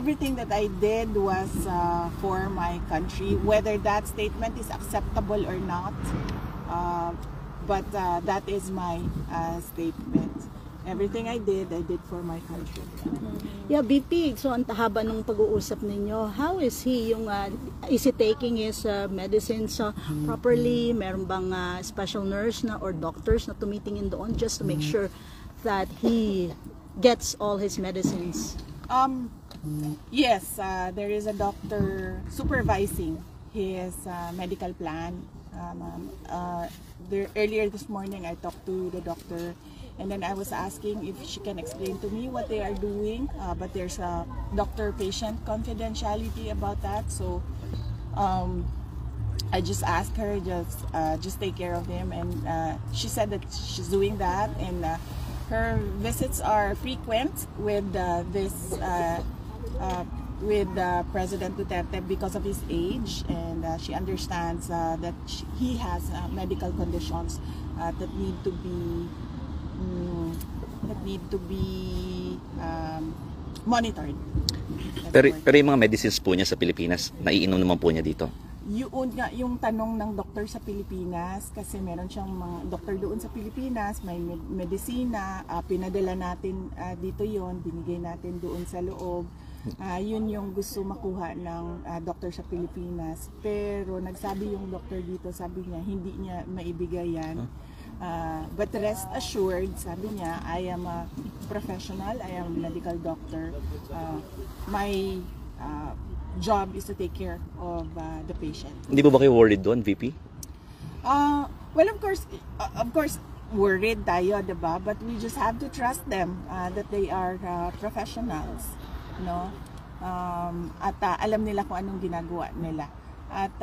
everything that I did was for my country, whether that statement is acceptable or not. But that is my statement. Everything I did for my country. Yeah, BP, so ang haba nung pag-uusap ninyo, how is he is he taking his medicines properly? Meron bang special nurse na or doctors na tumitingin doon just to make sure that he gets all his medicines? Yes, there is a doctor supervising his medical plan. Earlier this morning, I talked to the doctor, and then I was asking if she can explain to me what they are doing. But there's a doctor-patient confidentiality about that, so I just asked her just take care of him, and she said that she's doing that, and her visits are frequent with President Duterte because of his age, and she understands that he has medical conditions that need to be monitored. Pero yung mga medicines po niya sa Pilipinas, naiinom naman po niya dito? Yung tanong ng doktor sa Pilipinas, kasi meron siyang mga doktor doon sa Pilipinas, may medisina, pinadala natin dito yon, binigay natin doon sa loob. Yun yung gusto makuha ng doktor sa Pilipinas, pero nagsabi yung doktor dito, sabi niya hindi niya maibigay yan. But rest assured, sabi niya, I am a professional, I am a medical doctor. My job is to take care of the patient. Hindi ba kayo worried doon, VP? Well, of course worried tayo, diba? But we just have to trust them that they are professionals, no? At alam nila kung anong ginagawa nila. At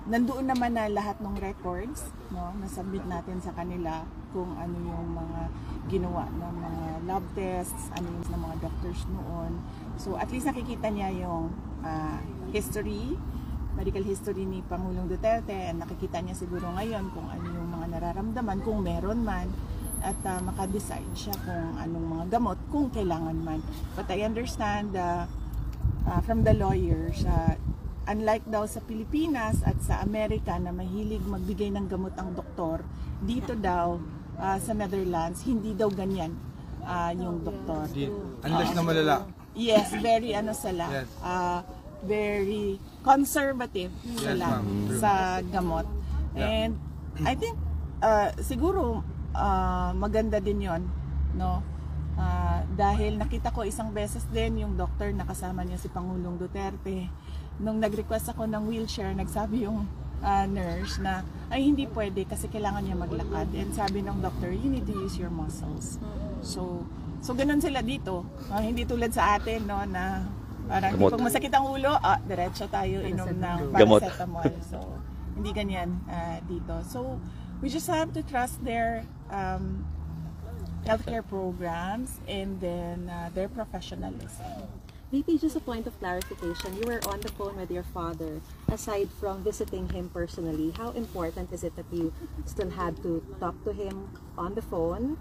nandoon naman na lahat ng records, no? Nasubmit natin sa kanila kung ano yung mga ginawa ng mga lab tests, ano yung ng mga doctors noon. So at least nakikita niya yung medical history ni Pangulong Duterte, and nakikita niya siguro ngayon kung ano yung mga nararamdaman, kung meron man, at makadecide siya kung anong mga gamot, kung kailangan man. But I understand from the lawyers, unlike daw sa Pilipinas at sa Amerika na mahilig magbigay ng gamot ang doktor, dito daw sa Netherlands, hindi daw ganyan yung doktor. Unless na malala. Yes, very yes. Very conservative sila sa gamot. And I think siguro maganda din yon, no? Dahil nakita ko isang beses din yung doctor na kasama niya si Pangulong Duterte. Nung nag-request ako ng wheelchair, nagsabi yung nurse na ay hindi pwede kasi kailangan niya maglakad. And sabi ng doctor, you need to use your muscles. So ganun sila dito. Hindi tulad sa atin, no, na parang pag masakit ang ulo, diretso tayo inom ng paracetamol. So hindi ganyan dito. So we just have to trust their healthcare programs and then their professionalism. VP, just a point of clarification. You were on the phone with your father. Aside from visiting him personally, how important is it that you still had to talk to him on the phone,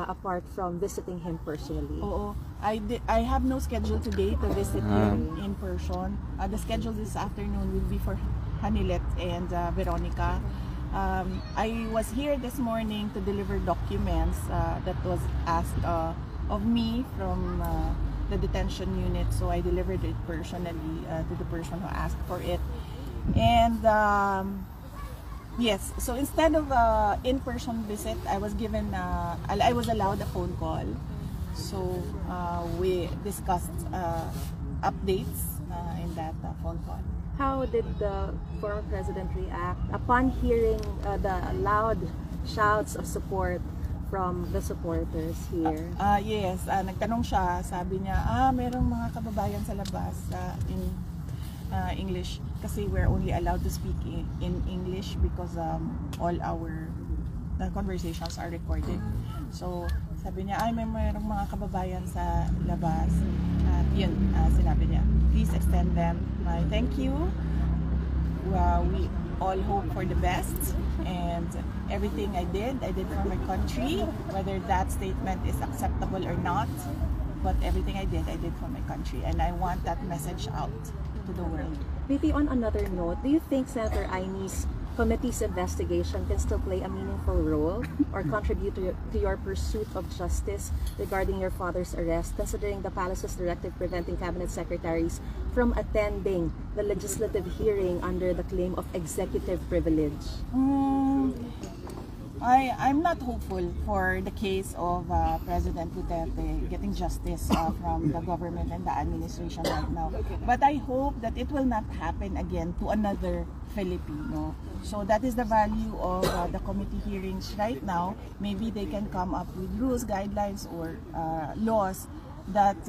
apart from visiting him personally? Oo. I have no schedule today to visit him in person. The schedule this afternoon will be for Hanilet and Veronica. I was here this morning to deliver documents that was asked of me from the detention unit, so I delivered it personally to the person who asked for it. And yes, so instead of in-person visit, I was allowed a phone call. So we discussed updates in that phone call. How did the former president react upon hearing the loud shouts of support from the supporters here? Yes, nagtanong siya, sabi niya, merong mga kababayan sa labas in English, kasi we're only allowed to speak in English because all our conversations are recorded. So sabi niya, merong mga kababayan sa labas. Yun, sinabi niya, please extend them my thank you. We all hope for the best, and everything I did for my country, whether that statement is acceptable or not. but everything I did for my country, and I want that message out to the world. Maybe on another note, do you think Senator Aine's committee's investigation can still play a meaningful role or contribute to your pursuit of justice regarding your father's arrest, considering the palace's directive preventing cabinet secretaries from attending the legislative hearing under the claim of executive privilege? I'm not hopeful for the case of President Duterte getting justice from the government and the administration right now. But I hope that it will not happen again to another Filipino. So that is the value of the committee hearings right now. Maybe they can come up with rules, guidelines, or laws that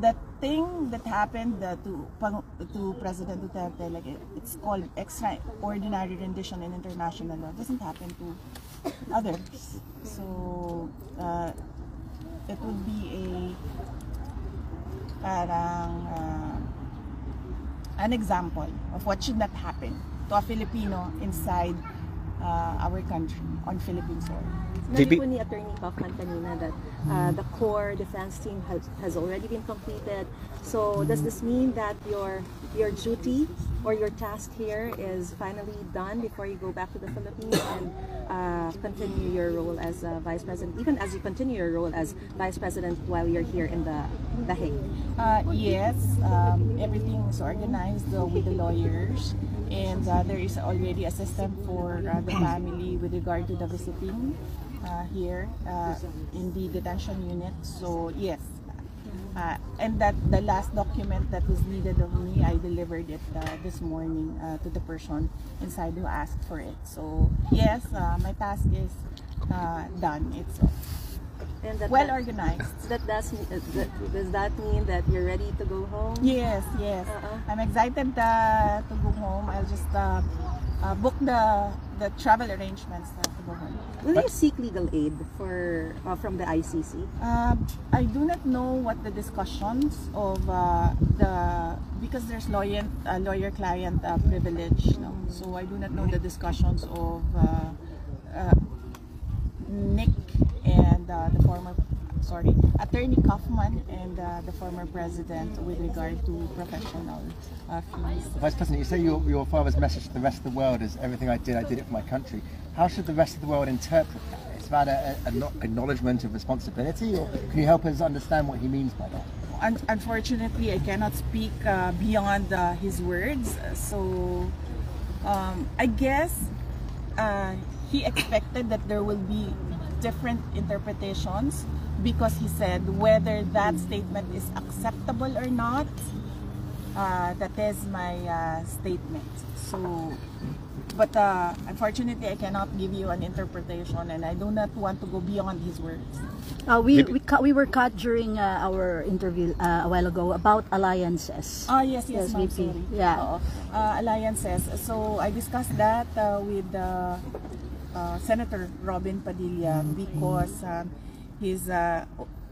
that thing that happened to President Duterte, like it's called extraordinary rendition in international law, doesn't happen to others. So it would be an example of what should not happen to a Filipino inside our country on Philippine soil. Narinig po ni Attorney Kaufman kanina that the core defense team has already been completed. So does this mean that your duty or your task here is finally done before you go back to the Philippines and continue your role as Vice President, even as you continue your role as Vice President while you're here in the Hague? Yes, everything is organized with the lawyers, and there is already a system for the family with regard to the visiting here in the detention unit. So yes, and that the last document that was needed of me, I delivered it this morning to the person inside who asked for it. So yes, my task is done. It's and well organized. Does that mean that you're ready to go home? Yes, yes. I'm excited to go home. I'll just book the travel arrangements to go home. Will you seek legal aid from the ICC? I do not know what the discussions of because there's lawyer-client privilege, no? So I do not know the discussions of Nick and Attorney Kaufman and the former president with regard to professional fees. Vice President, you say your father's message to the rest of the world is everything I did it for my country. How should the rest of the world interpret that? Is that an acknowledgement of responsibility, or can you help us understand what he means by that? Unfortunately, I cannot speak beyond his words. So I guess he expected that there will be different interpretations, because he said whether that statement is acceptable or not, that is my statement. So, but unfortunately, I cannot give you an interpretation, and I do not want to go beyond his words. We were cut during our interview a while ago about alliances. Yes, ma'am, VP. sorry. Yeah. Alliances. So I discussed that with Senator Robin Padilla, because he's the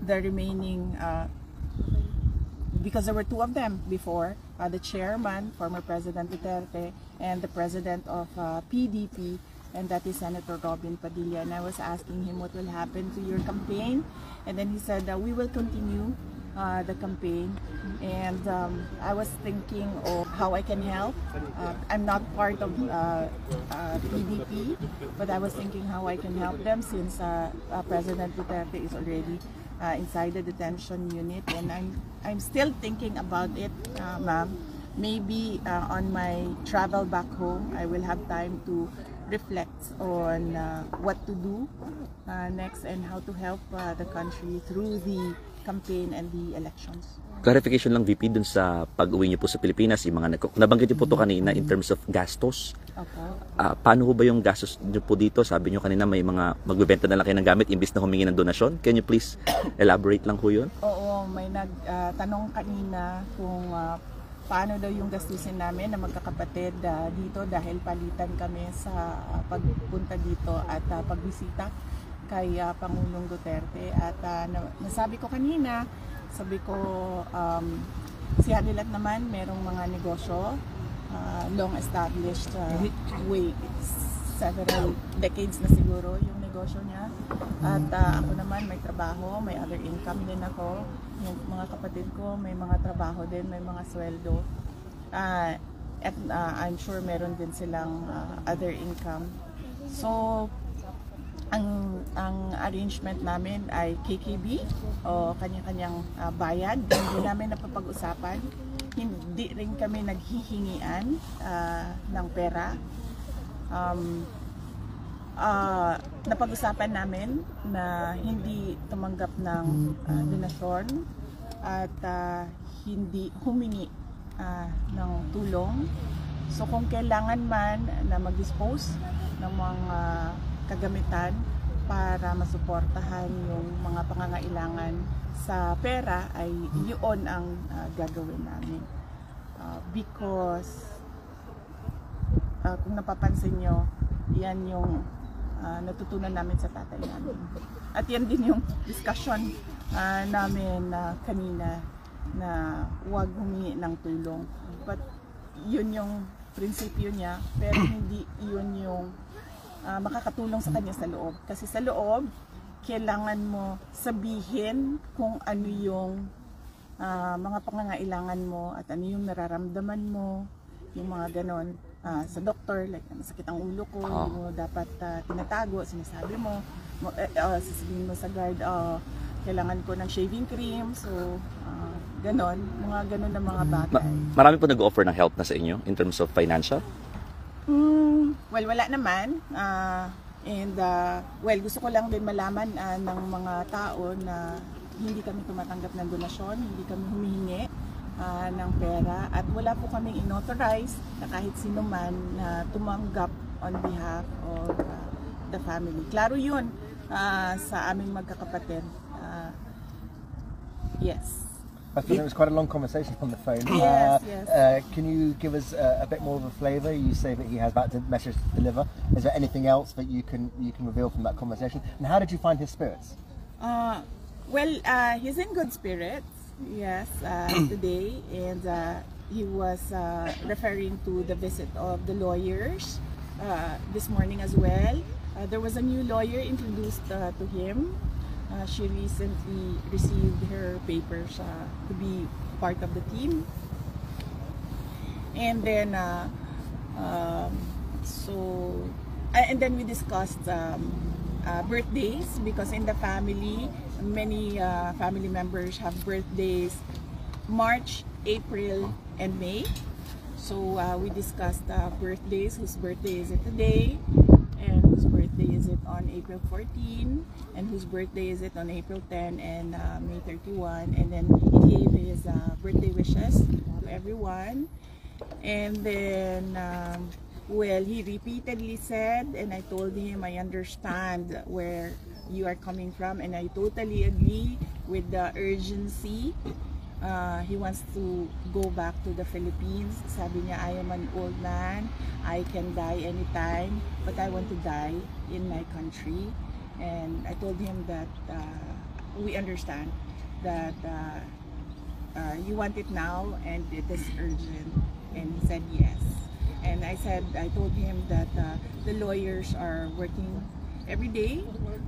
remaining, because there were two of them before, the chairman, former President Duterte, and the president of PDP, and that is Senator Robin Padilla. And I was asking him what will happen to your campaign, and then he said that we will continue the campaign, and I was thinking of how I can help. I'm not part of PDP, but I was thinking how I can help them, since President Duterte is already inside the detention unit, and I'm still thinking about it, ma'am. Maybe on my travel back home, I will have time to reflect on what to do next and how to help the country through the campaign and the elections. Clarification lang, VP, dun sa pag-uwi niyo po sa Pilipinas, yung mga nabanggit niyo po to kanina in terms of gastos. Okay. Paano ho ba yung gastos niyo po dito? Sabi niyo kanina may mga magbebenta na lang kayo ng gamit imbis na humingi ng donasyon. Can you please elaborate lang ho yun? Oo, may nagtanong kanina kung paano daw yung gastusin namin na magkakapatid dito, dahil palitan kami sa pagpunta dito at pagbisita kay Pangulong Duterte. At nasabi ko kanina, sabi ko si Halilat naman merong mga negosyo, long established way, several decades na siguro yung negosyo niya. At ako naman may trabaho, may other income din ako. Yung mga kapatid ko may mga trabaho din, may mga sweldo. At I'm sure meron din silang other income. So, ang arrangement namin ay KKB o kanya-kanyang bayad. Hindi namin napapag-usapan. Hindi rin kami naghihingian ng pera. Napag-usapan namin na hindi tumanggap ng donasyon at hindi humingi ng tulong. So kung kailangan man na mag-dispose ng mga kagamitan para masuportahan yung mga pangangailangan sa pera, ay yun ang gagawin namin. Because kung napapansin nyo, yan yung natutunan namin sa tatay namin. At yan din yung discussion namin kanina, na huwag humingi ng tulong. But yun yung prinsipyo niya, pero hindi yun yung makakatulong sa kanya sa loob. Kasi sa loob, kailangan mo sabihin kung ano yung mga pangangailangan mo at ano yung nararamdaman mo, yung mga ganon. Sa doktor, like masakit ang ulo ko, hindi mo dapat tinatago, sinasabi mo, sasabihin mo sa guard, kailangan ko ng shaving cream, so ganon, mga ganon na mga bagay. Marami po nag-offer ng help na sa inyo in terms of financial? Well, wala naman. Well, gusto ko lang din malaman ng mga tao na hindi kami tumatanggap ng donasyon, hindi kami humihingi ng pera, at wala po kaming inauthorize na kahit sino man na tumanggap on behalf of the family. Klaro yun sa aming magkakapatid. Yes. I thought it was quite a long conversation on the phone. Yes, yes. Can you give us a bit more of a flavour? You say that he has that message to deliver. Is there anything else that you can reveal from that conversation? And how did you find his spirits? Well, he's in good spirits. Yes, today, and he was referring to the visit of the lawyers this morning as well. There was a new lawyer introduced to him. She recently received her papers to be part of the team. And then, and then we discussed birthdays, because in the family, many family members have birthdays March, April, and May. So we discussed birthdays, whose birthday is it today, and whose birthday is it on April 14, and whose birthday is it on April 10 and May 31. And then he gave his birthday wishes to everyone. And then, well, he repeatedly said, and I told him I understand where you are coming from, and I totally agree with the urgency. He wants to go back to the Philippines. Sabi niya, I am an old man, I can die anytime, but I want to die in my country. And I told him that we understand that you want it now and it is urgent. And he said yes. And I told him that the lawyers are working every day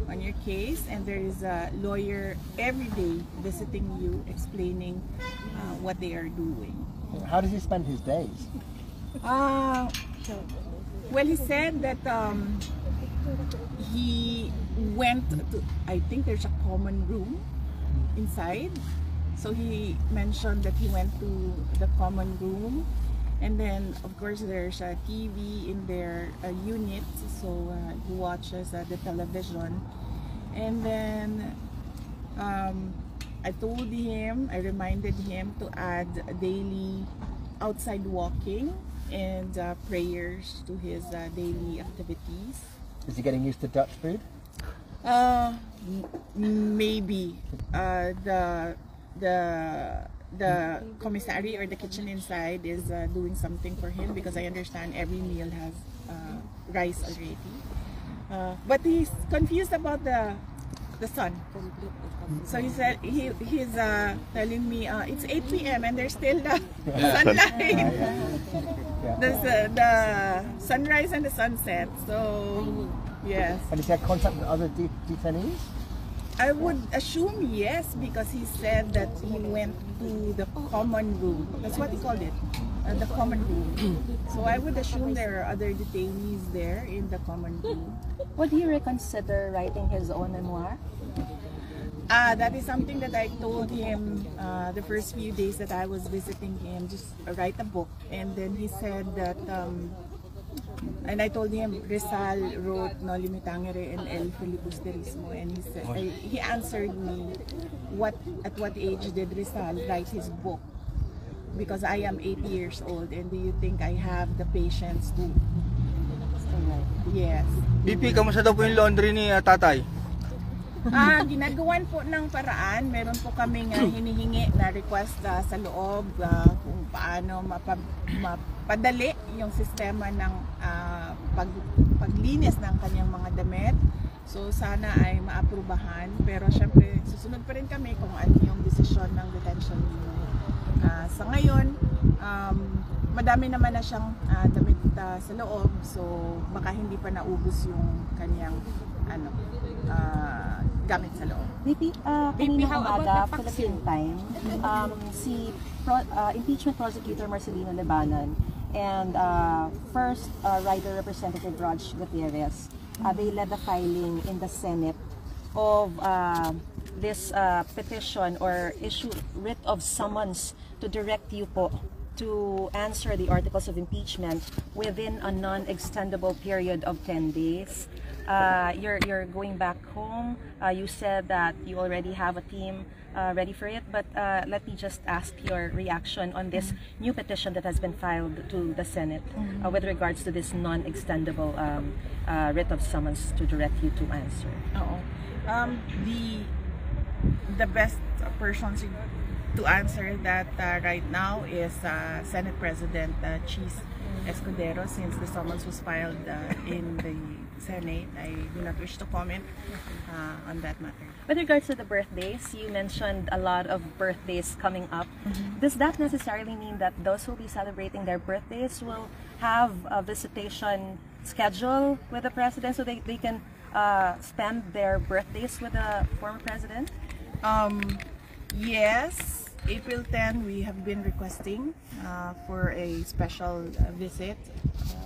on your case, and there is a lawyer every day visiting you, explaining what they are doing. How does he spend his days? Well, he said that he went to, I think there's a common room inside. So he mentioned that he went to the common room, and then of course there's a TV in their unit, so he watches the television. And then I reminded him to add daily outside walking and prayers to his daily activities. Is he getting used to Dutch food? Maybe the commissary or the kitchen inside is doing something for him, because I understand every meal has rice already. But he's confused about the sun. So he said he's telling me it's 8 p.m. and there's still the sunlight. There's the sunrise and the sunset. So Yes. And has he had contact with other detainees? I would assume yes, because he said that he went to the common room. That's what he called it, the common room. So I would assume there are other detainees there in the common room. Would he reconsider writing his own memoir? That is something that I told him the first few days that I was visiting him, just write a book. And then he said that, and I told him Rizal wrote No Limitangere and El Filibusterismo, and he said, he answered me, at what age did Rizal write his book? Because I am 80 years old, and do you think I have the patience to? Yes. BP, kamusta daw po yung laundry ni tatay? Ginagawan po ng paraan. Meron po kaming hinihingi na request sa loob kung paano mapadali yung sistema ng paglinis ng kanyang mga damit. So sana ay maaprubahan, pero syempre susunod pa rin kami kung ano yung desisyon ng detention unit. Sa ngayon, madami naman na siyang damit sa loob, so baka hindi pa naubos yung kanyang gamit sa loob. Kanina how about umaga, the Philippine time, si impeachment prosecutor Marcelino Lebanon and first Rider Representative Rod Gutierrez, they led the filing in the Senate of this petition or issue writ of summons to direct you po to answer the articles of impeachment within a non-extendable period of 10 days. You're going back home. You said that you already have a team ready for it, but let me just ask your reaction on this new petition that has been filed to the Senate with regards to this non-extendable writ of summons to direct you to answer. The best person to answer that right now is Senate President Cheese Escudero, since the summons was filed in the Senate. I do not wish to comment on that matter. With regards to the birthdays, you mentioned a lot of birthdays coming up. Does that necessarily mean that those who will be celebrating their birthdays will have a visitation schedule with the president so they can spend their birthdays with the former president? Yes. April 10, we have been requesting for a special visit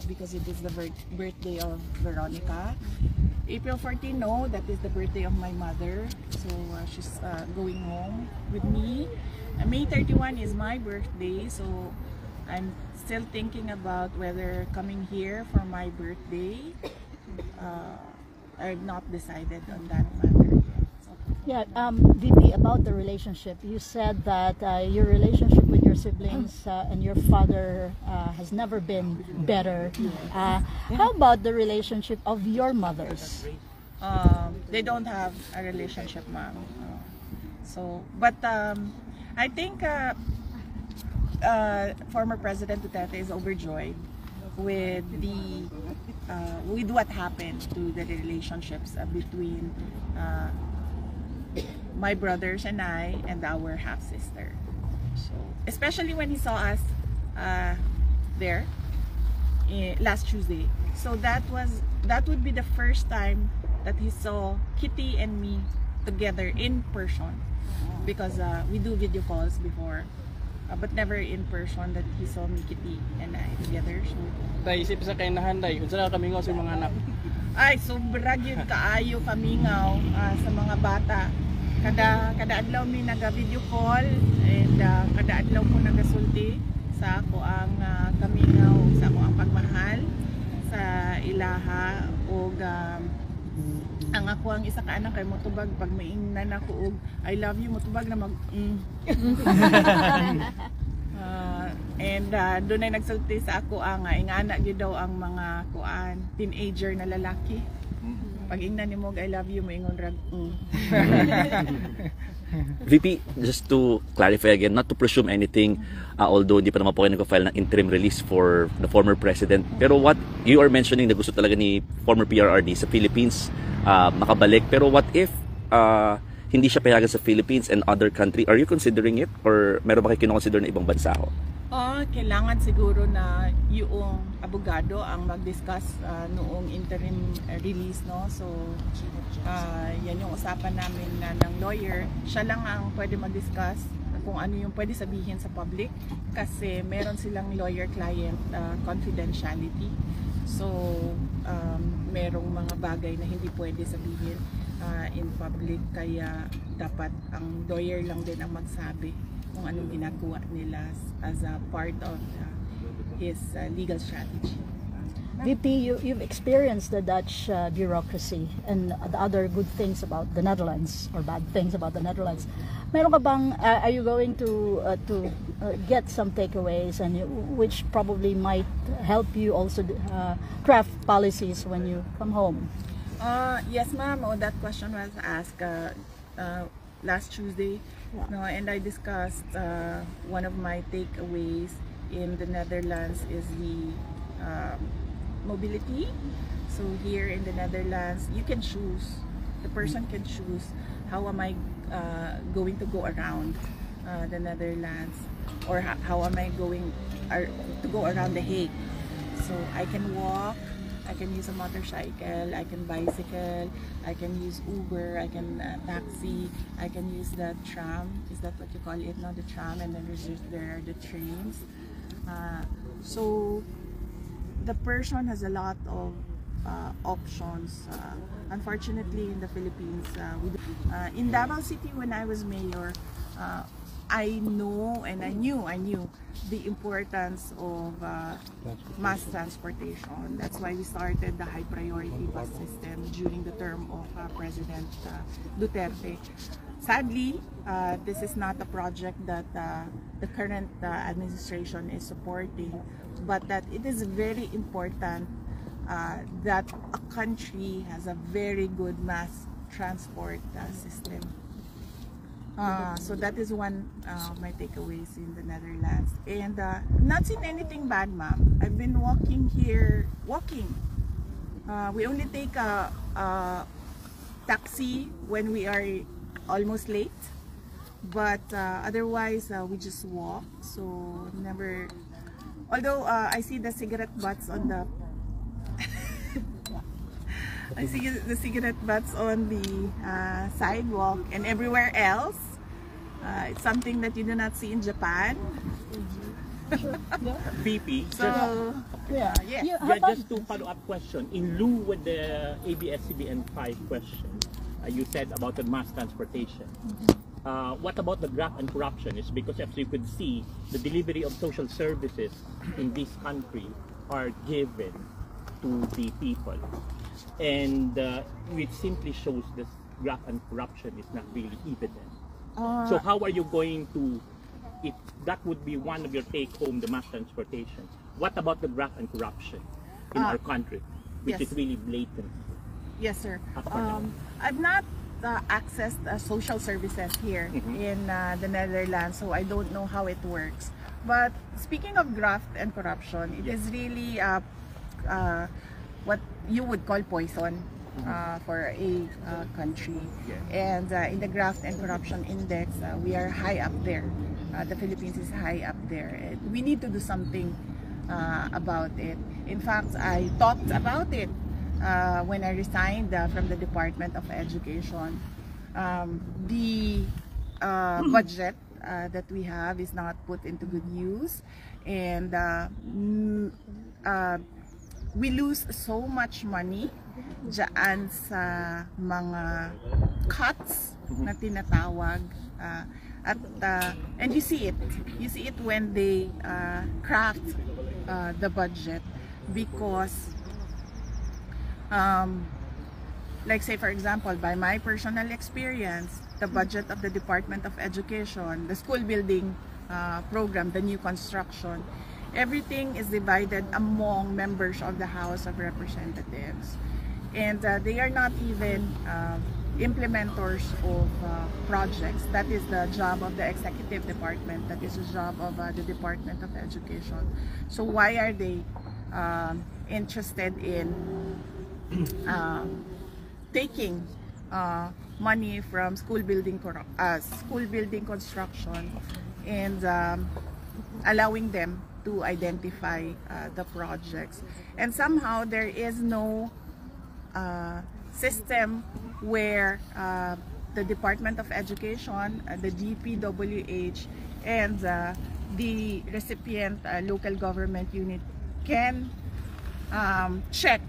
because it is the birthday of Veronica. April 14, no, that is the birthday of my mother, so she's going home with me. May 31 is my birthday, so I'm still thinking about whether coming here for my birthday. I've not decided on that matter yet. Yeah, VP, about the relationship, you said that your relationship with your siblings and your father has never been better. How about the relationship of your mothers? They don't have a relationship, ma'am. But I think former President Duterte is overjoyed with with what happened to the relationships between my brothers and I and our half-sister. So, especially when he saw us there last Tuesday. So that would be the first time that he saw Kitty and me together in person, because we do video calls before, but never in person that he saw me, Kitty, and I together. So, Tay, isip sa kay nahanday, unsa na kami nga sa mga anak? ay, sobra gyud kaayo kamingaw sa mga bata. Kada adlaw mi naga-video call, and kada adlaw ko nagasulti sa ako ang kamingaw, sa ako ang pagmahal sa ilaha, ug ang ako ang isa ka anak kay motubag pag maingnan ako og I love you, motubag na mag and doon ay nagsulti sa ako ang ingana gyud daw ang mga kuan teenager na lalaki. Pag ingnan nimo I love you, moingon rag VP, just to clarify again, not to presume anything, although hindi pa naman po kayo nag-file ng interim release for the former president, pero what you are mentioning na gusto talaga ni former PRRD sa Philippines makabalik, pero what if hindi siya payagan sa Philippines and other country, are you considering it, or meron ba kayo kinoconsider na ibang bansa ho? Kailangan siguro na yung abogado ang mag-discuss noong interim release, no? So, yan yung usapan namin ng lawyer. Siya lang ang pwede mag-discuss kung ano yung pwede sabihin sa public kasi meron silang lawyer-client confidentiality. So, merong mga bagay na hindi pwede sabihin in public kaya dapat ang lawyer lang din ang magsabi kung anong ginagawa nila as a part of his legal strategy. VP, you've experienced the Dutch bureaucracy and the other good things about the Netherlands or bad things about the Netherlands. Meron ka bang, are you going to get some takeaways and which probably might help you also craft policies when you come home? Yes, ma'am. That question was asked last Tuesday. No, and I discussed one of my takeaways in the Netherlands is the mobility. So here in the Netherlands, you can choose. The person can choose how am I going to go around the Netherlands, or how am I going to go around the Hague. So I can walk, I can use a motorcycle, I can bicycle, I can use Uber, I can taxi, I can use the tram. Is that what you call it? No, the tram, and then there are the trains. So the person has a lot of options. Unfortunately, in the Philippines, in Davao City, when I was mayor, I know and I knew the importance of mass transportation. That's why we started the high priority bus system during the term of President Duterte. Sadly, this is not a project that the current administration is supporting, but that it is very important that a country has a very good mass transport system. So that is one of my takeaways in the Netherlands. And not seen anything bad, ma'am. I've been walking here, we only take a taxi when we are almost late. But otherwise, we just walk. So never, although I see the cigarette butts on the I see the cigarette butts on the sidewalk and everywhere else. It's something that you do not see in Japan. VP, Yeah. just two follow-up question. In lieu with the ABS-CBN 5 question, you said about the mass transportation. What about the graft and corruption? It's because, as you could see, the delivery of social services in this country are given to the people, and it simply shows this graft and corruption is not really evident. So how are you going to, if that would be one of your take-home, the mass transportation, what about the graft and corruption in our country, which is really blatant? Yes, sir. I've not accessed social services here in the Netherlands, so I don't know how it works. But speaking of graft and corruption, it is really what you would call poison for a country. And in the graft and corruption index, we are high up there. The Philippines is high up there. We need to do something about it. In fact, I talked about it when I resigned from the Department of Education. The budget that we have is not put into good use, and we lose so much money dyan sa mga cuts na tinatawag, and you see it when they craft the budget, because like say for example, by my personal experience, the budget of the Department of Education, the school building program, the new construction, everything is divided among members of the House of Representatives, and they are not even implementers of projects. That is the job of the executive department. That is the job of the Department of Education. So why are they interested in taking money from school building construction and allowing them to identify the projects. And somehow there is no system where the Department of Education, the DPWH, and the recipient local government unit can check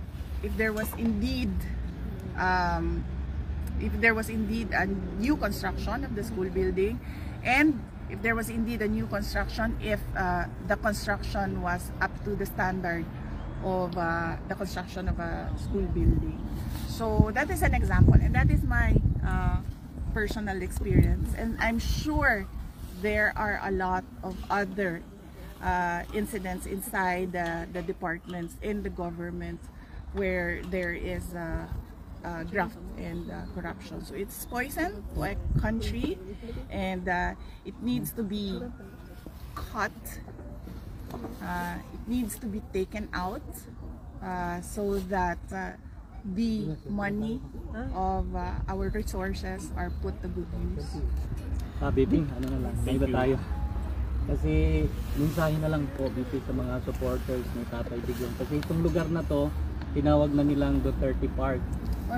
if there was indeed a new construction of the school building, and if there was indeed a new construction, if the construction was up to the standard of the construction of a school building. So that is an example, and that is my personal experience, and I'm sure there are a lot of other incidents inside the departments in the government where there is graft and corruption. So it's poison to a country, and it needs to be cut. It needs to be taken out so that the money of our resources are put to good use. BP, ano na lang, kaiba tayo. Kasi mensahe na lang po BP sa mga supporters ng Tatay Digong. Kasi itong lugar na to, tinawag na nilang Duterte Park.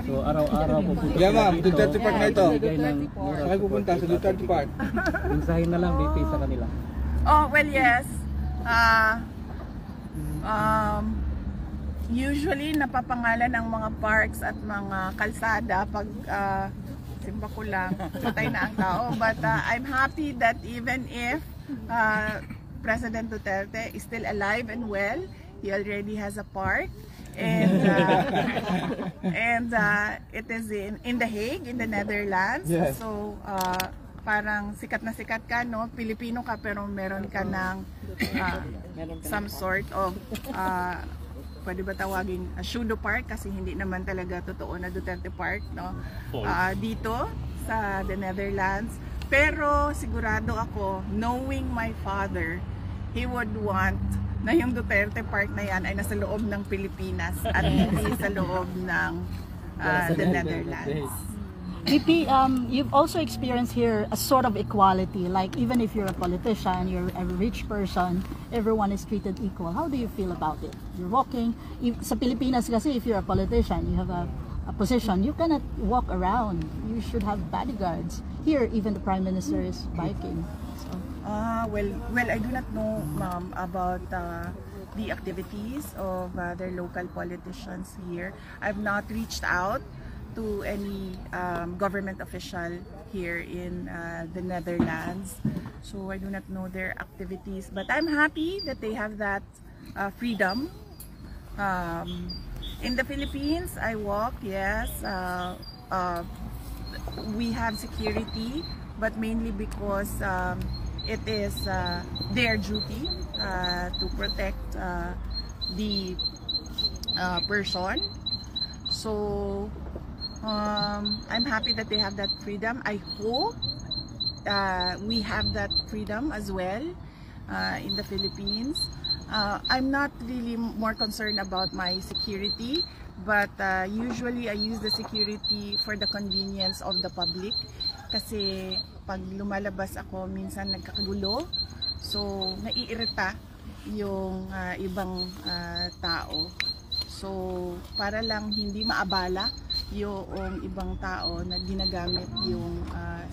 So araw-araw pupunta Yeah ma'am, dito. Duterte Park na ito. Ay pupunta sa Duterte Park. Mensahe na lang BP sa kanila. Oh, well, yes. Usually napapangalan ng mga parks at mga kalsada pag simba ko lang, patay na ang tao. But I'm happy that even if President Duterte is still alive and well, he already has a park, and it is in the Hague, in the Netherlands. Yes. So parang sikat na sikat ka, no? Pilipino ka pero meron ka ng some sort of pwede ba tawagin pseudo park, kasi hindi naman talaga totoo na Duterte Park, no? Dito sa the Netherlands. Pero sigurado ako, knowing my father, he would want na yung Duterte Park na yan ay nasa loob ng Pilipinas at hindi sa loob ng the Netherlands. VP, you've also experienced here a sort of equality, like even if you're a politician, you're a rich person, everyone is treated equal. How do you feel about it? You're walking, sa Pilipinas kasi, if you're a politician, you have a position, you cannot walk around. You should have bodyguards. Here, even the Prime Minister is biking. So. Well, I do not know, ma'am, about the activities of their local politicians here. I've not reached out to any government official here in the Netherlands, so I do not know their activities, but I'm happy that they have that freedom. In the Philippines, I walk, yes, we have security, but mainly because it is their duty to protect the person. So I'm happy that they have that freedom. I hope we have that freedom as well in the Philippines. I'm not really more concerned about my security, but usually I use the security for the convenience of the public. Kasi pag lumalabas ako, minsan nagkakagulo, so naiirita yung ibang tao. So para lang hindi maabala yung ibang tao na ginagamit yung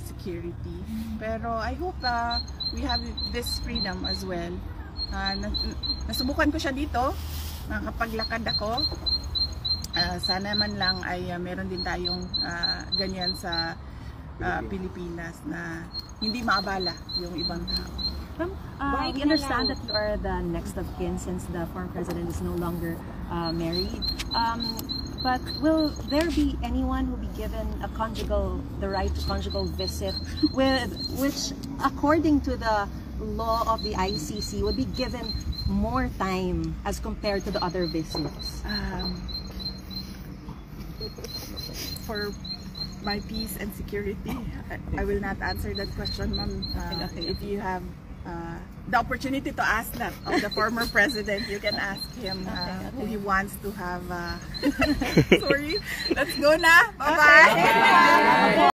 security. Pero I hope we have this freedom as well. Nasubukan ko siya dito, nakapaglakad ako. Sana man lang ay meron din tayong ganyan sa Pilipinas na hindi maabala yung ibang tao. We understand that you are the next of kin since the former president is no longer married. But will there be anyone who will be given the right to conjugal visit, which according to the law of the ICC would be given more time as compared to the other visits? For my peace and security, I will not answer that question, ma'am. If you have the opportunity to ask that of the former president, you can ask him who he wants to have. Sorry, let's go na. Bye-bye.